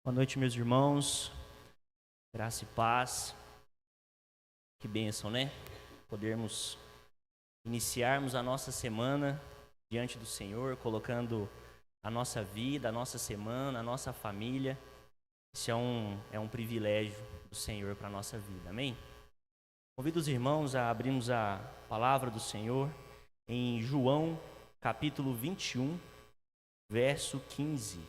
Boa noite, meus irmãos. Graça e paz. Que bênção, né? Podermos iniciarmos a nossa semana diante do Senhor, colocando a nossa vida, a nossa semana, a nossa família. Isso é um privilégio do Senhor para a nossa vida, amém? Convido os irmãos a abrirmos a palavra do Senhor em João, capítulo 21, verso 15.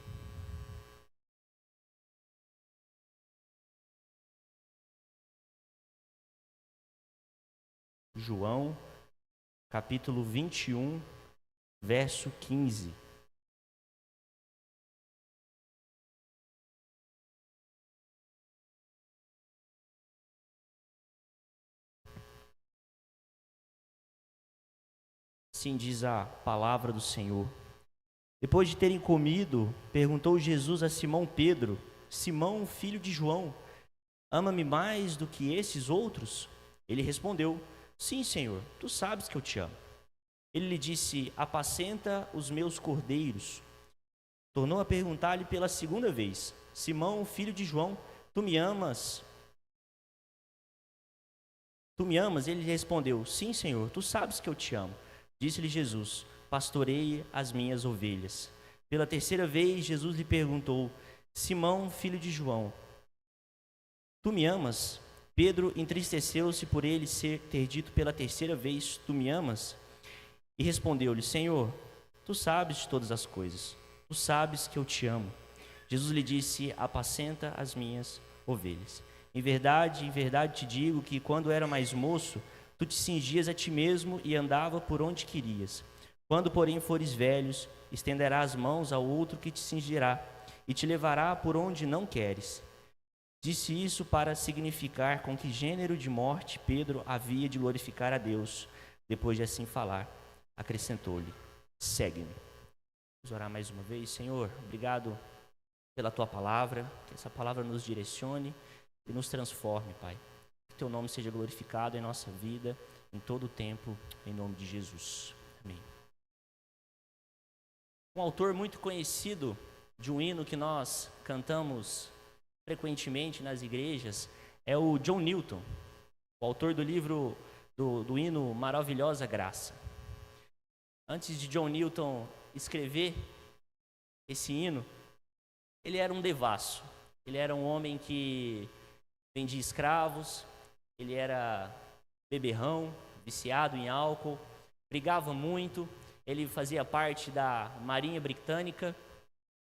João, capítulo 21, verso 15. Assim diz a palavra do Senhor. Depois de terem comido, perguntou Jesus a Simão Pedro: Simão, filho de João, ama-me mais do que esses outros? Ele respondeu: Sim, Senhor, tu sabes que eu te amo. Ele lhe disse: Apacenta os meus cordeiros. Tornou a perguntar-lhe pela segunda vez: Simão, filho de João, tu me amas? Tu me amas? Ele lhe respondeu: Sim, Senhor, tu sabes que eu te amo. Disse-lhe Jesus: Pastoreie as minhas ovelhas. Pela terceira vez, Jesus lhe perguntou: Simão, filho de João, tu me amas? Pedro entristeceu-se por ele ter dito pela terceira vez: Tu me amas? E respondeu-lhe: Senhor, tu sabes de todas as coisas. Tu sabes que eu te amo. Jesus lhe disse: Apacenta as minhas ovelhas. Em verdade te digo que quando era mais moço, tu te cingias a ti mesmo e andava por onde querias. Quando, porém, fores velhos, estenderás as mãos ao outro que te cingirá e te levará por onde não queres. Disse isso para significar com que gênero de morte Pedro havia de glorificar a Deus. Depois de assim falar, acrescentou-lhe: Segue-me. Vamos orar mais uma vez. Senhor, obrigado pela tua palavra, que essa palavra nos direcione e nos transforme, Pai. Que teu nome seja glorificado em nossa vida, em todo o tempo, em nome de Jesus. Amém. Um autor muito conhecido de um hino que nós cantamos frequentemente nas igrejas é o John Newton, o autor do livro do hino Maravilhosa Graça. Antes de John Newton escrever esse hino, ele era um devasso. Ele era um homem que vendia escravos, ele era beberrão, viciado em álcool, brigava muito, ele fazia parte da Marinha Britânica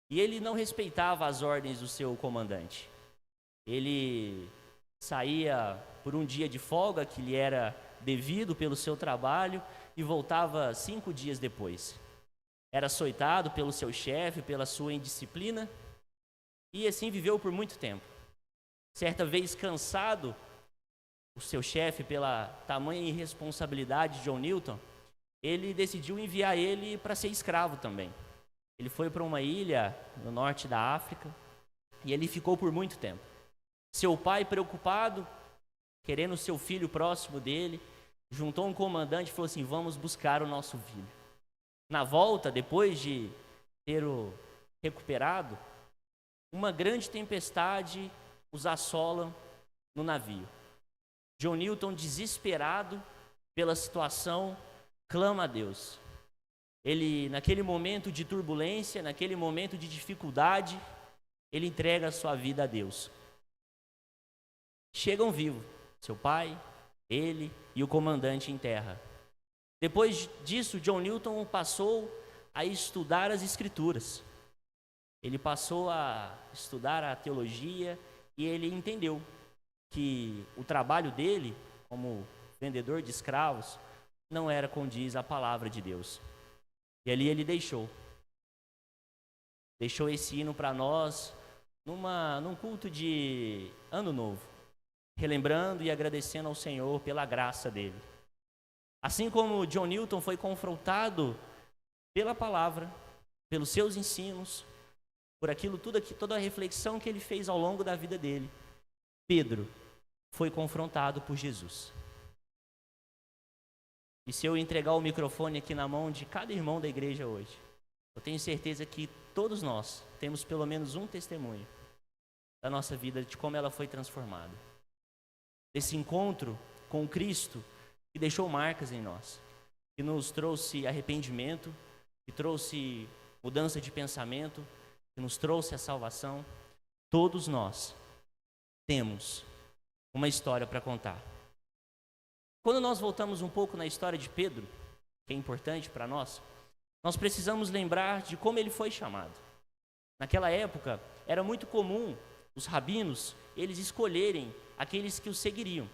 e ele não respeitava as ordens do seu comandante. Ele saía por um dia de folga que lhe era devido pelo seu trabalho e voltava 5 dias depois. Era açoitado pelo seu chefe, pela sua indisciplina, e assim viveu por muito tempo. Certa vez, cansado, o seu chefe, pela tamanha irresponsabilidade de John Newton, ele decidiu enviar ele para ser escravo também. Ele foi para uma ilha no norte da África e ele ficou por muito tempo. Seu pai, preocupado, querendo seu filho próximo dele, juntou um comandante e falou assim: vamos buscar o nosso filho. Na volta, depois de ter-o recuperado, uma grande tempestade os assola no navio. John Newton, desesperado pela situação, clama a Deus. Ele, naquele momento de turbulência, naquele momento de dificuldade, ele entrega a sua vida a Deus. Chegam vivos, seu pai, ele e o comandante em terra. Depois disso, John Newton passou a estudar as Escrituras. Ele passou a estudar a teologia e ele entendeu que o trabalho dele, como vendedor de escravos, não era condiz à palavra de Deus. E ali ele deixou esse hino para nós num culto de Ano Novo, relembrando e agradecendo ao Senhor pela graça dele. Assim como John Newton foi confrontado pela palavra, pelos seus ensinos, por aquilo tudo, toda a reflexão que ele fez ao longo da vida dele, Pedro foi confrontado por Jesus. E se eu entregar o microfone aqui na mão de cada irmão da igreja hoje, eu tenho certeza que todos nós temos pelo menos um testemunho da nossa vida, de como ela foi transformada. Desse encontro com Cristo que deixou marcas em nós, que nos trouxe arrependimento, que trouxe mudança de pensamento, que nos trouxe a salvação. Todos nós temos uma história para contar. Quando nós voltamos um pouco na história de Pedro, que é importante para nós precisamos lembrar de como ele foi chamado. Naquela época, era muito comum os rabinos, eles escolherem aqueles que os seguiriam,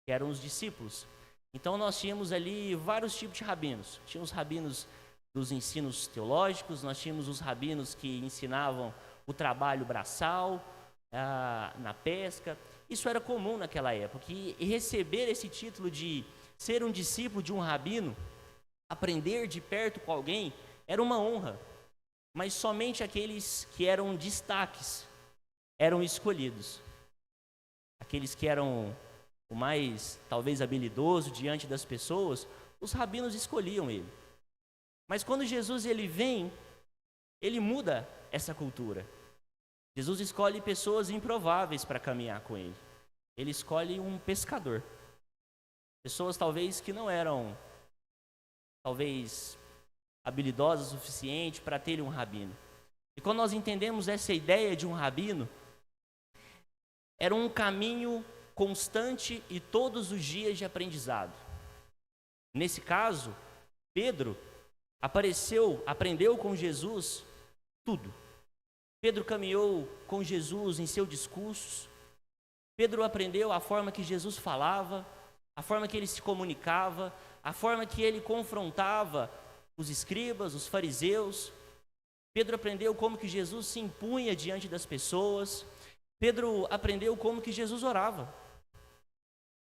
que eram os discípulos. Então nós tínhamos ali vários tipos de rabinos. Tínhamos os rabinos dos ensinos teológicos, nós tínhamos os rabinos que ensinavam o trabalho braçal, na pesca. Isso era comum naquela época. E receber esse título de ser um discípulo de um rabino, aprender de perto com alguém, era uma honra. Mas somente aqueles que eram destaques eram escolhidos. Aqueles que eram o mais, talvez, habilidoso diante das pessoas, os rabinos escolhiam ele. Mas quando Jesus ele vem, ele muda essa cultura. Jesus escolhe pessoas improváveis para caminhar com ele. Ele escolhe um pescador. Pessoas talvez que não eram, talvez, habilidosas o suficiente para ter um rabino. E quando nós entendemos essa ideia de um rabino, era um caminho constante e todos os dias de aprendizado. Nesse caso, Pedro aprendeu com Jesus tudo. Pedro caminhou com Jesus em seu discurso. Pedro aprendeu a forma que Jesus falava, a forma que ele se comunicava, a forma que ele confrontava os escribas, os fariseus. Pedro aprendeu como que Jesus se impunha diante das pessoas. Pedro aprendeu como que Jesus orava.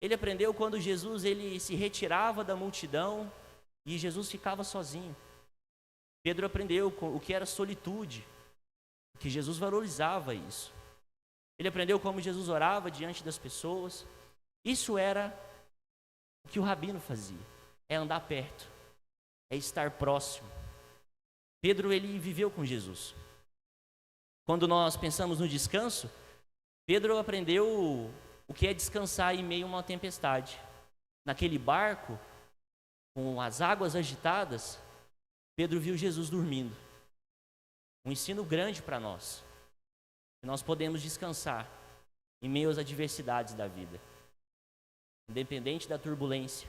Ele aprendeu quando Jesus ele se retirava da multidão e Jesus ficava sozinho. Pedro aprendeu o que era solitude, que Jesus valorizava isso. Ele aprendeu como Jesus orava diante das pessoas. Isso era o que o rabino fazia, é andar perto, é estar próximo. Pedro ele viveu com Jesus. Quando nós pensamos no descanso, Pedro aprendeu o que é descansar em meio a uma tempestade. Naquele barco, com as águas agitadas, Pedro viu Jesus dormindo. Um ensino grande para nós. Nós podemos descansar em meio às adversidades da vida. Independente da turbulência,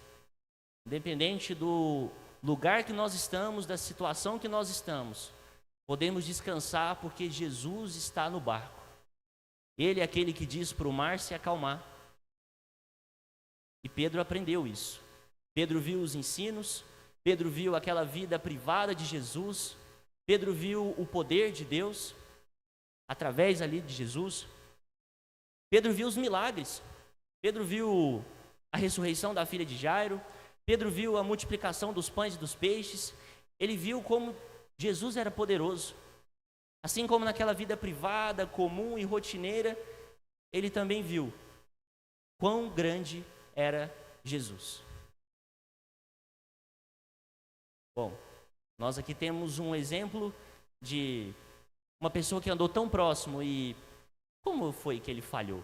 independente do lugar que nós estamos, da situação que nós estamos, podemos descansar porque Jesus está no barco. Ele é aquele que diz para o mar se acalmar. E Pedro aprendeu isso. Pedro viu os ensinos, Pedro viu aquela vida privada de Jesus, Pedro viu o poder de Deus através ali de Jesus. Pedro viu os milagres. Pedro viu a ressurreição da filha de Jairo. Pedro viu a multiplicação dos pães e dos peixes. Ele viu como Jesus era poderoso. Assim como naquela vida privada, comum e rotineira, ele também viu quão grande era Jesus. Bom, nós aqui temos um exemplo de uma pessoa que andou tão próximo e como foi que ele falhou?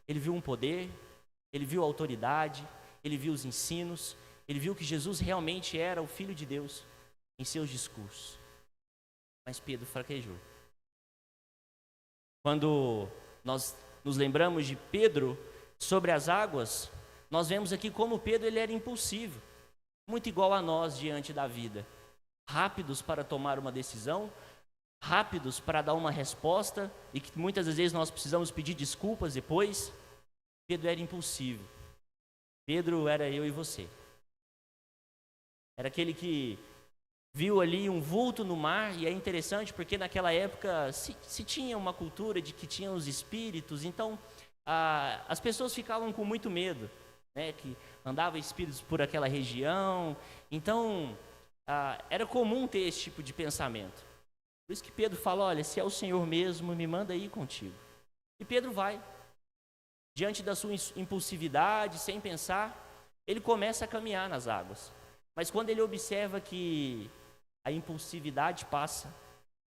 Ele viu um poder, ele viu a autoridade, ele viu os ensinos, ele viu que Jesus realmente era o Filho de Deus em seus discursos. Mas Pedro fraquejou. Quando nós nos lembramos de Pedro sobre as águas, nós vemos aqui como Pedro ele era impulsivo, muito igual a nós diante da vida. Rápidos para tomar uma decisão, rápidos para dar uma resposta, e que muitas vezes nós precisamos pedir desculpas depois. Pedro era impulsivo. Pedro era eu e você. Era aquele que viu ali um vulto no mar, e é interessante porque naquela época se tinha uma cultura de que tinham os espíritos, então as pessoas ficavam com muito medo, né, que andavam espíritos por aquela região, então era comum ter esse tipo de pensamento. Por isso que Pedro fala, olha, se é o Senhor mesmo, me manda ir contigo. E Pedro vai, diante da sua impulsividade, sem pensar, ele começa a caminhar nas águas. Mas quando ele observa que a impulsividade passa,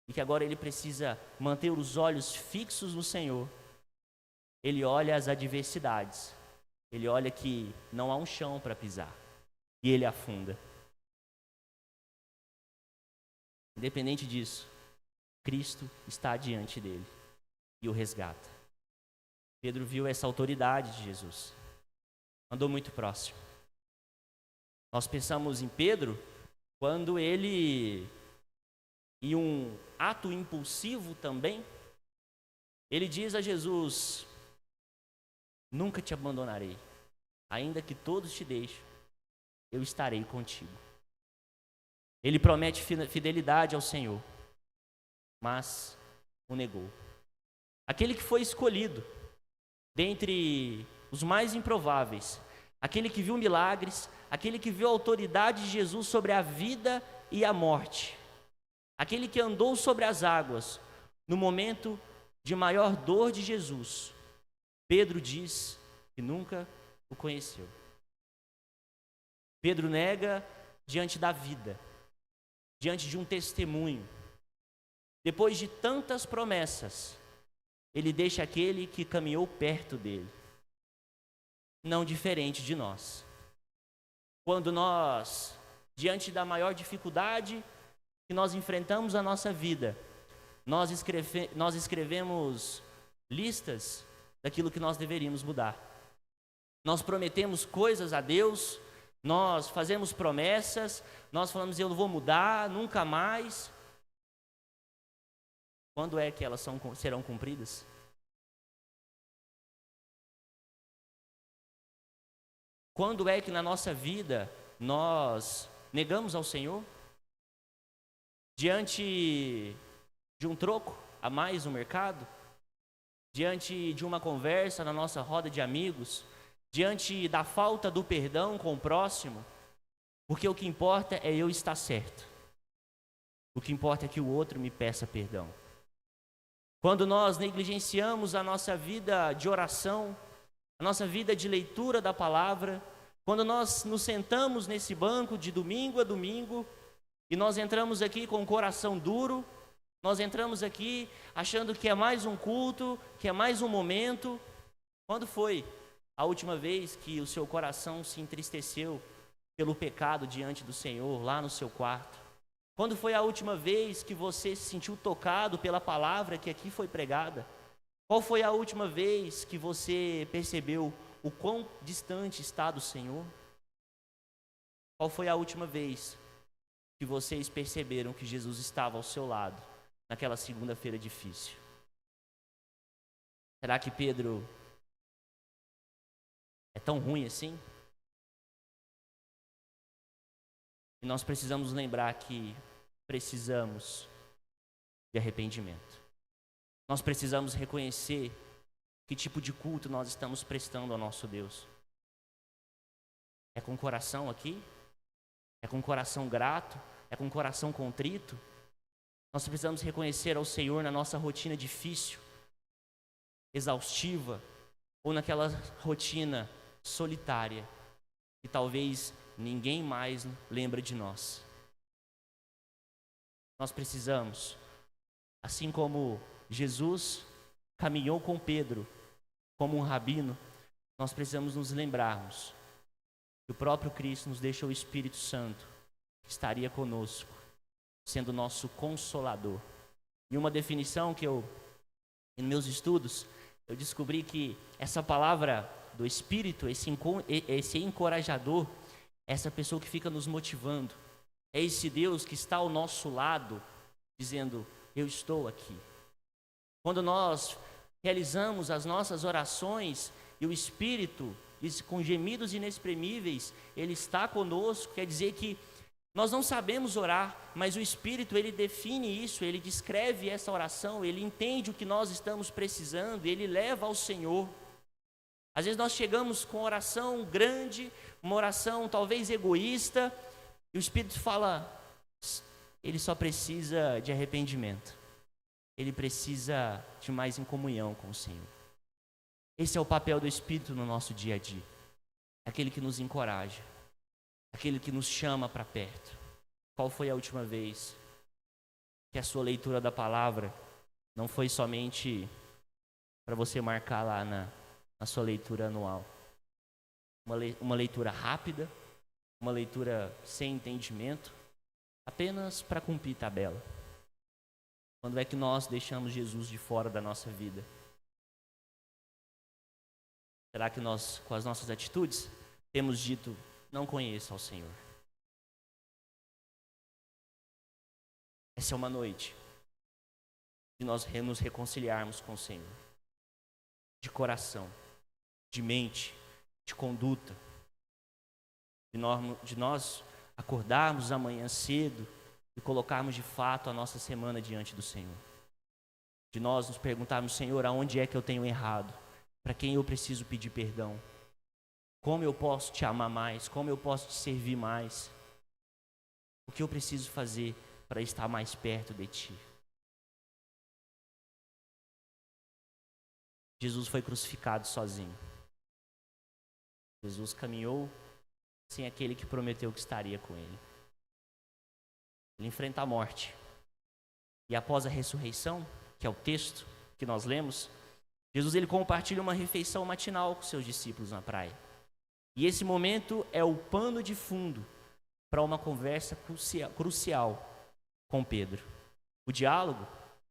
e que agora ele precisa manter os olhos fixos no Senhor, ele olha as adversidades, ele olha que não há um chão para pisar, e ele afunda. Independente disso, Cristo está diante dele e o resgata. Pedro viu essa autoridade de Jesus, andou muito próximo. Nós pensamos em Pedro quando ele, em um ato impulsivo também, ele diz a Jesus: nunca te abandonarei, ainda que todos te deixem, eu estarei contigo. Ele promete fidelidade ao Senhor, mas o negou. Aquele que foi escolhido dentre os mais improváveis, aquele que viu milagres, aquele que viu a autoridade de Jesus sobre a vida e a morte, aquele que andou sobre as águas no momento de maior dor de Jesus, Pedro diz que nunca o conheceu. Pedro nega diante da vida, diante de um testemunho. Depois de tantas promessas, ele deixa aquele que caminhou perto dele, não diferente de nós. Quando nós, diante da maior dificuldade que nós enfrentamos na nossa vida, nós escrevemos listas daquilo que nós deveríamos mudar. Nós prometemos coisas a Deus, nós fazemos promessas, nós falamos: eu não vou mudar, nunca mais. Quando é que elas serão cumpridas? Quando é que na nossa vida nós negamos ao Senhor? Diante de um troco a mais no mercado? Diante de uma conversa na nossa roda de amigos? Diante da falta do perdão com o próximo? Porque o que importa é eu estar certo. O que importa é que o outro me peça perdão. Quando nós negligenciamos a nossa vida de oração, a nossa vida de leitura da palavra, quando nós nos sentamos nesse banco de domingo a domingo, e nós entramos aqui com o coração duro, nós entramos aqui achando que é mais um culto, que é mais um momento. Quando foi a última vez que o seu coração se entristeceu pelo pecado diante do Senhor, lá no seu quarto? Quando foi a última vez que você se sentiu tocado pela palavra que aqui foi pregada? Qual foi a última vez que você percebeu o quão distante está do Senhor? Qual foi a última vez que vocês perceberam que Jesus estava ao seu lado naquela segunda-feira difícil? Será que Pedro é tão ruim assim? E nós precisamos lembrar que precisamos de arrependimento. Nós precisamos reconhecer que tipo de culto nós estamos prestando ao nosso Deus. É com o coração aqui? É com o coração grato? É com o coração contrito? Nós precisamos reconhecer ao Senhor na nossa rotina difícil, exaustiva, ou naquela rotina solitária, que talvez ninguém mais lembra de nós. Nós precisamos, assim como Jesus caminhou com Pedro como um rabino, nós precisamos nos lembrarmos que o próprio Cristo nos deixou o Espírito Santo, que estaria conosco, sendo nosso consolador. E uma definição que em meus estudos, eu descobri que essa palavra do Espírito, esse encorajador, essa pessoa que fica nos motivando, é esse Deus que está ao nosso lado, dizendo: eu estou aqui. Quando nós realizamos as nossas orações e o Espírito diz com gemidos inexprimíveis, Ele está conosco, quer dizer que nós não sabemos orar, mas o Espírito, Ele define isso, Ele descreve essa oração, Ele entende o que nós estamos precisando, Ele leva ao Senhor. Às vezes nós chegamos com oração grande, uma oração talvez egoísta, e o Espírito fala: ele só precisa de arrependimento. Ele precisa de mais em comunhão com o Senhor. Esse é o papel do Espírito no nosso dia a dia. Aquele que nos encoraja, aquele que nos chama para perto. Qual foi a última vez que a sua leitura da palavra não foi somente para você marcar lá na sua leitura anual. Uma leitura rápida, uma leitura sem entendimento, apenas para cumprir tabela. Quando é que nós deixamos Jesus de fora da nossa vida? Será que nós, com as nossas atitudes, temos dito, não conheço ao Senhor? Essa é uma noite de nós nos reconciliarmos com o Senhor. De coração, de mente, de conduta. De nós acordarmos amanhã cedo e colocarmos de fato a nossa semana diante do Senhor. De nós nos perguntarmos, Senhor, aonde é que eu tenho errado? Para quem eu preciso pedir perdão? Como eu posso te amar mais? Como eu posso te servir mais? O que eu preciso fazer para estar mais perto de ti? Jesus foi crucificado sozinho. Jesus caminhou sem aquele que prometeu que estaria com ele. Ele enfrenta a morte. E após a ressurreição, que é o texto que nós lemos, Jesus ele compartilha uma refeição matinal com seus discípulos na praia. E esse momento é o pano de fundo para uma conversa crucial com Pedro. O diálogo,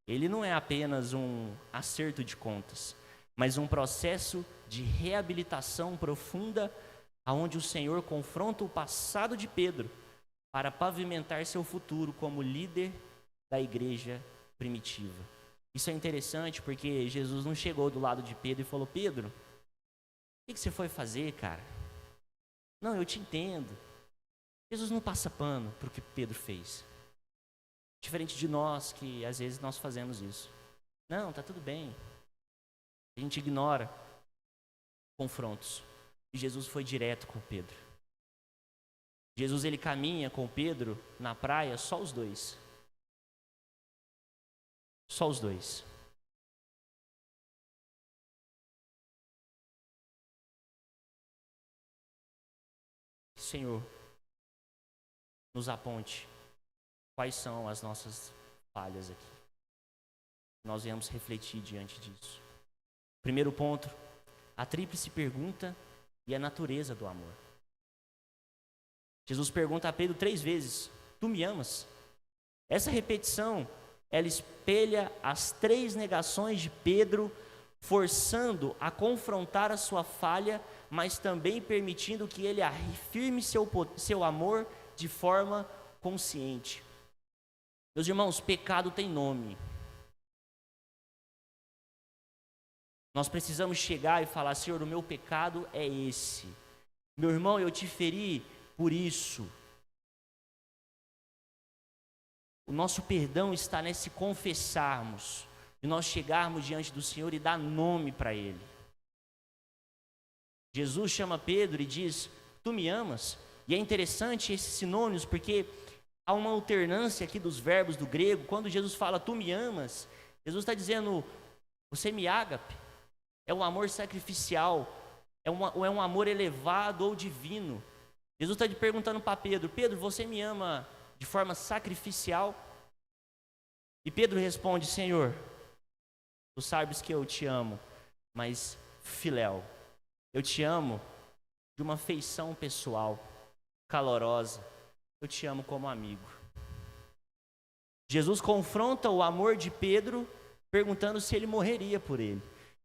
ele não é apenas um acerto de contas, mas um processo de reabilitação profunda, onde o Senhor confronta o passado de Pedro para pavimentar seu futuro como líder da igreja primitiva. Isso é interessante porque Jesus não chegou do lado de Pedro e falou, Pedro, o que você foi fazer, cara? Não, eu te entendo. Jesus não passa pano para o que Pedro fez. Diferente de nós, que às vezes nós fazemos isso. Não, tá tudo bem. A gente ignora confrontos. E Jesus foi direto com Pedro. Jesus ele caminha com Pedro na praia, só os dois. Só os dois. Senhor, nos aponte quais são as nossas falhas aqui. Nós viemos refletir diante disso. Primeiro ponto, a tríplice pergunta e a natureza do amor. Jesus pergunta a Pedro 3 vezes, tu me amas? Essa repetição, ela espelha as 3 negações de Pedro, forçando a confrontar a sua falha, mas também permitindo que ele afirme seu amor de forma consciente. Meus irmãos, pecado tem nome. Nós precisamos chegar e falar, Senhor, o meu pecado é esse. Meu irmão, eu te feri por isso. O nosso perdão está nesse confessarmos, e nós chegarmos diante do Senhor e dar nome para Ele. Jesus chama Pedro e diz, tu me amas? E é interessante esses sinônimos, porque há uma alternância aqui dos verbos do grego. Quando Jesus fala, tu me amas, Jesus está dizendo, você me ágape. É um amor sacrificial, é um amor elevado ou divino. Jesus está perguntando para Pedro, Pedro, você me ama de forma sacrificial? E Pedro responde, Senhor, tu sabes que eu te amo, mas filéu, eu te amo de uma afeição pessoal, calorosa, eu te amo como amigo. Jesus confronta o amor de Pedro, perguntando se ele morreria por ele.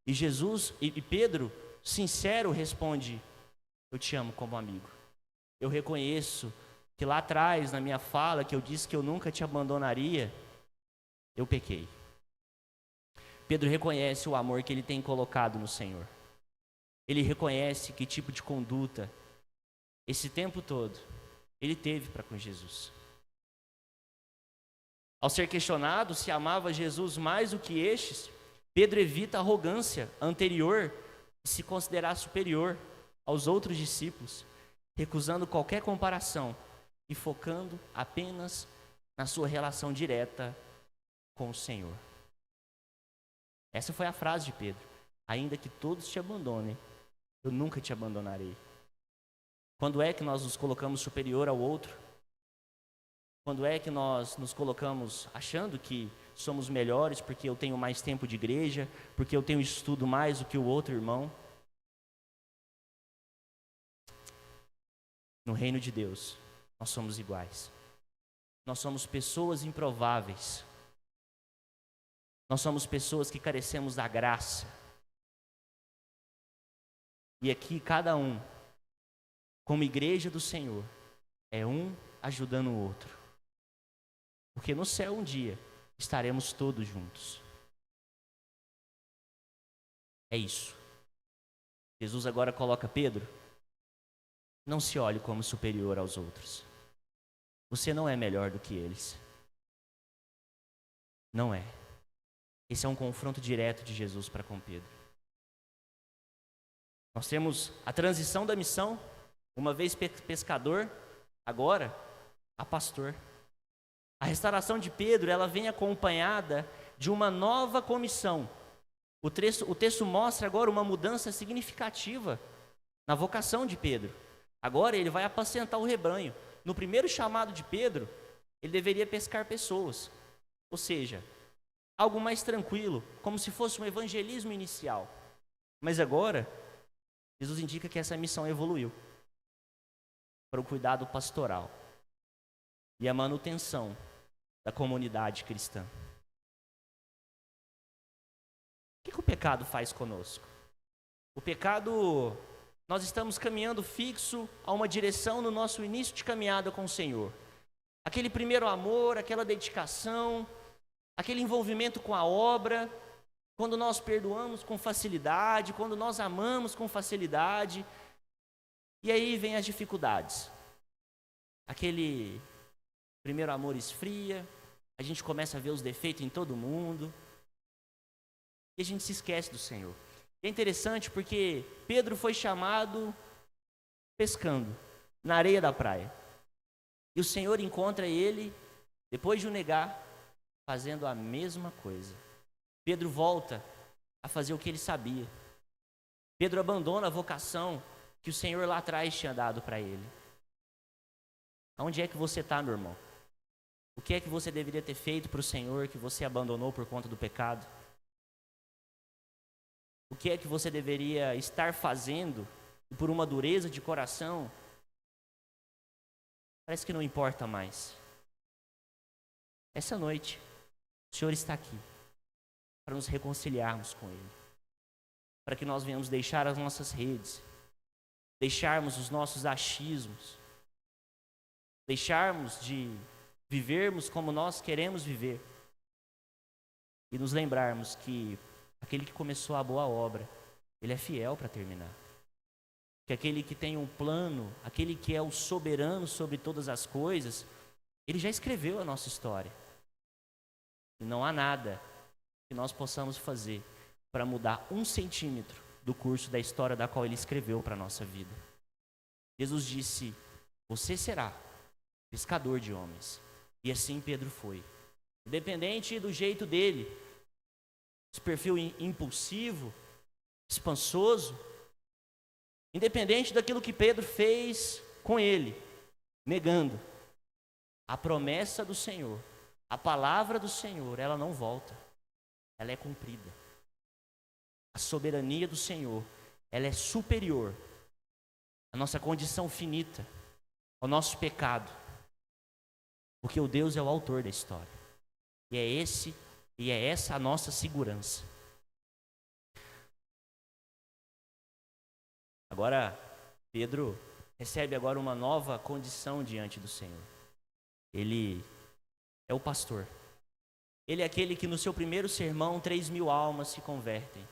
E Pedro, sincero, responde, eu te amo como amigo. Eu reconheço que lá atrás, na minha fala, que eu disse que eu nunca te abandonaria, eu pequei. Pedro reconhece o amor que ele tem colocado no Senhor. Ele reconhece que tipo de conduta, esse tempo todo, ele teve para com Jesus. Ao ser questionado se amava Jesus mais do que estes, Pedro evita a arrogância anterior de se considerar superior aos outros discípulos, recusando qualquer comparação e focando apenas na sua relação direta com o Senhor. Essa foi a frase de Pedro. Ainda que todos te abandonem, eu nunca te abandonarei. Quando é que nós nos colocamos superior ao outro? Quando é que nós nos colocamos achando que somos melhores porque eu tenho mais tempo de igreja, porque eu tenho estudo mais do que o outro irmão? No reino de Deus, nós somos iguais. Nós somos pessoas improváveis. Nós somos pessoas que carecemos da graça. E aqui cada um, como igreja do Senhor, é um ajudando o outro. Porque no céu um dia estaremos todos juntos. É isso. Jesus agora coloca Pedro: não se olhe como superior aos outros. Você não é melhor do que eles. Não é. Esse é um confronto direto de Jesus para com Pedro. Nós temos a transição da missão, uma vez pescador, agora a pastor. A restauração de Pedro, ela vem acompanhada de uma nova comissão. O texto mostra agora uma mudança significativa na vocação de Pedro. Agora ele vai apacentar o rebanho. No primeiro chamado de Pedro, ele deveria pescar pessoas. Ou seja, algo mais tranquilo, como se fosse um evangelismo inicial. Mas agora, Jesus indica que essa missão evoluiu para o cuidado pastoral e a manutenção da comunidade cristã. O que o pecado faz conosco? O pecado, nós estamos caminhando fixo a uma direção no nosso início de caminhada com o Senhor. Aquele primeiro amor, aquela dedicação, aquele envolvimento com a obra, quando nós perdoamos com facilidade, quando nós amamos com facilidade, e aí vem as dificuldades. Aquele primeiro amor esfria, a gente começa a ver os defeitos em todo mundo, e a gente se esquece do Senhor. E é interessante porque Pedro foi chamado pescando na areia da praia, e o Senhor encontra ele, depois de o negar, fazendo a mesma coisa. Pedro volta a fazer o que ele sabia. Pedro abandona a vocação que o Senhor lá atrás tinha dado para ele. Aonde é que você está, meu irmão? O que é que você deveria ter feito para o Senhor que você abandonou por conta do pecado? O que é que você deveria estar fazendo e por uma dureza de coração, parece que não importa mais? Essa noite, o Senhor está aqui para nos reconciliarmos com Ele, para que nós venhamos deixar as nossas redes, deixarmos os nossos achismos, deixarmos de vivermos como nós queremos viver e nos lembrarmos que aquele que começou a boa obra, Ele é fiel para terminar. Que aquele que tem um plano, aquele que é o soberano sobre todas as coisas, Ele já escreveu a nossa história. E não há nada que nós possamos fazer para mudar 1 centímetro do curso da história da qual Ele escreveu para a nossa vida. Jesus disse: você será pescador de homens. E assim Pedro foi. Independente do jeito dele, esse perfil impulsivo, expansoso, independente daquilo que Pedro fez com ele, negando a promessa do Senhor, a palavra do Senhor, ela não volta, ela é cumprida. A soberania do Senhor, ela é superior à nossa condição finita, ao nosso pecado, porque o Deus é o autor da história, e é essa a nossa segurança. Agora, Pedro recebe agora uma nova condição diante do Senhor. Ele é o pastor. Ele é aquele que no seu primeiro sermão 3.000 almas se convertem.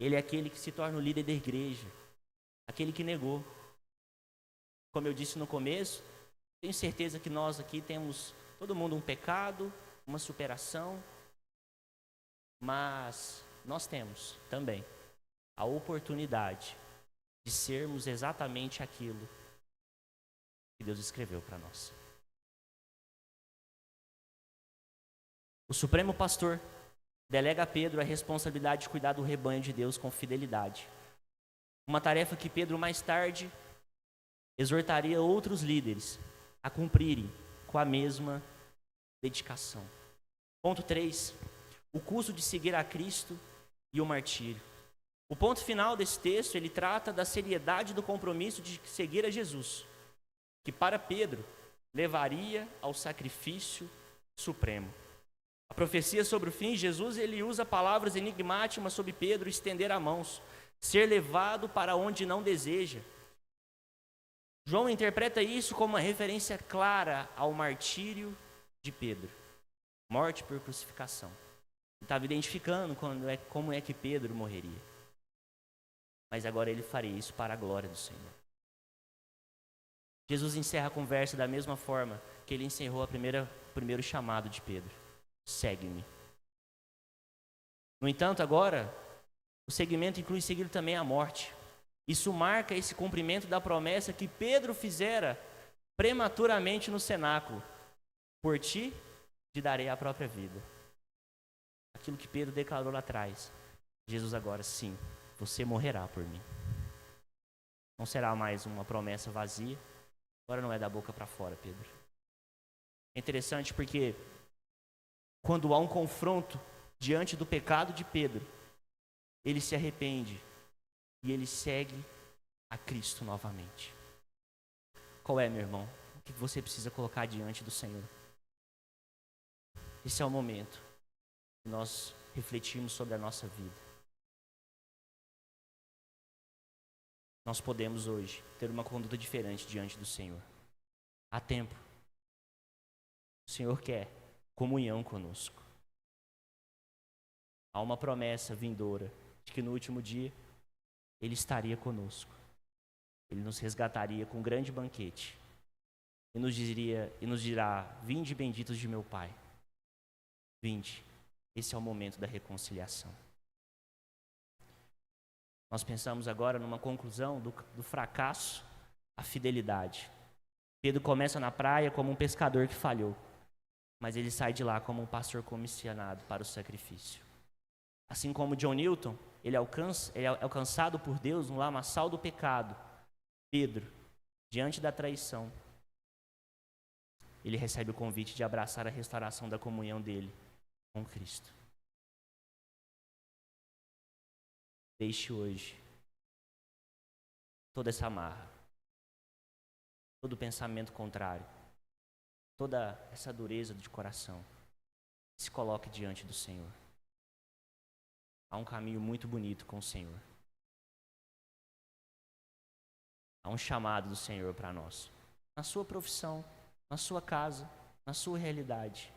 Ele é aquele que se torna o líder da igreja. Aquele que negou. Como eu disse no começo, tenho certeza que nós aqui temos, todo mundo, um pecado, uma superação, mas nós temos também a oportunidade de sermos exatamente aquilo que Deus escreveu para nós. O Supremo Pastor delega a Pedro a responsabilidade de cuidar do rebanho de Deus com fidelidade. Uma tarefa que Pedro mais tarde exortaria outros líderes a cumprirem com a mesma dedicação. Ponto 3. O custo de seguir a Cristo e o martírio. O ponto final desse texto, ele trata da seriedade do compromisso de seguir a Jesus, que para Pedro levaria ao sacrifício supremo. A profecia sobre o fim, Jesus ele usa palavras enigmáticas sobre Pedro estender as mãos, ser levado para onde não deseja. João interpreta isso como uma referência clara ao martírio de Pedro, morte por crucificação. Ele estava identificando como é que Pedro morreria. Mas agora ele faria isso para a glória do Senhor. Jesus encerra a conversa da mesma forma que ele encerrou o primeiro chamado de Pedro: segue-me. No entanto, agora, o seguimento inclui seguir também a morte. Isso marca esse cumprimento da promessa que Pedro fizera prematuramente no cenáculo: por ti te darei a própria vida. Aquilo que Pedro declarou lá atrás, Jesus agora, sim, você morrerá por mim. Não será mais uma promessa vazia, agora não é da boca para fora, Pedro. É interessante porque quando há um confronto diante do pecado de Pedro, ele se arrepende e ele segue a Cristo novamente. Qual é, meu irmão? O que você precisa colocar diante do Senhor? Esse é o momento que nós refletimos sobre a nossa vida. Nós podemos hoje ter uma conduta diferente diante do Senhor. Há tempo. O Senhor quer comunhão conosco. Há uma promessa vindoura de que no último dia Ele estaria conosco. Ele nos resgataria com um grande banquete e nos dirá: vinde benditos de meu Pai. Vinde. Esse é o momento da reconciliação. Nós pensamos agora numa conclusão do fracasso à fidelidade. Pedro começa na praia como um pescador que falhou, mas ele sai de lá como um pastor comissionado para o sacrifício. Assim como John Newton, ele é alcançado por Deus no lamaçal do pecado. Pedro, diante da traição, ele recebe o convite de abraçar a restauração da comunhão dele com Cristo. Deixe hoje toda essa amarra, todo pensamento contrário, toda essa dureza de coração. Se coloque diante do Senhor. Há um caminho muito bonito com o Senhor. Há um chamado do Senhor para nós. Na sua profissão, na sua casa, na sua realidade.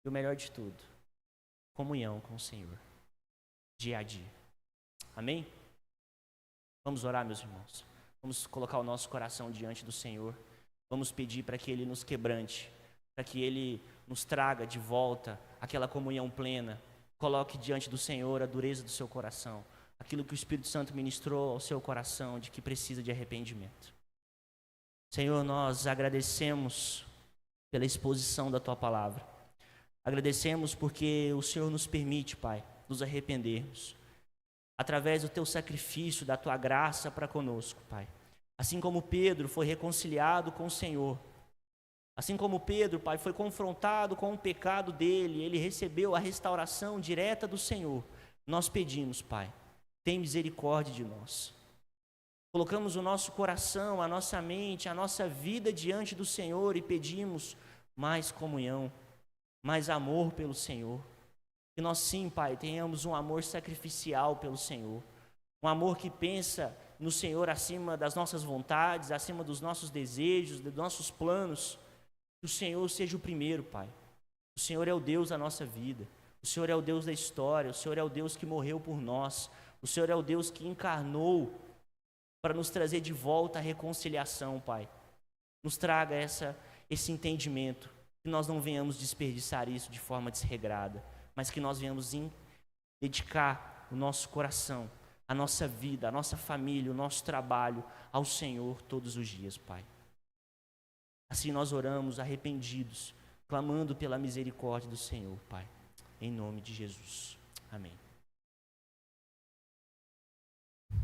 E o melhor de tudo, comunhão com o Senhor. Dia a dia. Amém? Vamos orar, meus irmãos. Vamos colocar o nosso coração diante do Senhor. Vamos pedir para que Ele nos quebrante, para que Ele nos traga de volta aquela comunhão plena. Coloque diante do Senhor a dureza do seu coração, aquilo que o Espírito Santo ministrou ao seu coração, de que precisa de arrependimento. Senhor, nós agradecemos pela exposição da Tua Palavra. Agradecemos porque o Senhor nos permite, Pai, nos arrependermos, através do Teu sacrifício, da Tua graça para conosco, Pai. Assim como Pedro foi reconciliado com o Senhor, assim como Pedro, Pai, foi confrontado com o pecado dele, ele recebeu a restauração direta do Senhor. Nós pedimos, Pai, tem misericórdia de nós. Colocamos o nosso coração, a nossa mente, a nossa vida diante do Senhor e pedimos mais comunhão, mais amor pelo Senhor. Que nós sim, Pai, tenhamos um amor sacrificial pelo Senhor, um amor que pensa no Senhor acima das nossas vontades, acima dos nossos desejos, dos nossos planos. Que o Senhor seja o primeiro, Pai. O Senhor é o Deus da nossa vida, o Senhor é o Deus da história, o Senhor é o Deus que morreu por nós, o Senhor é o Deus que encarnou para nos trazer de volta a reconciliação, Pai. Nos traga esse entendimento, que nós não venhamos desperdiçar isso de forma desregrada, mas que nós venhamos dedicar o nosso coração, a nossa vida, a nossa família, o nosso trabalho ao Senhor todos os dias, Pai. Assim nós oramos arrependidos, clamando pela misericórdia do Senhor, Pai. Em nome de Jesus. Amém.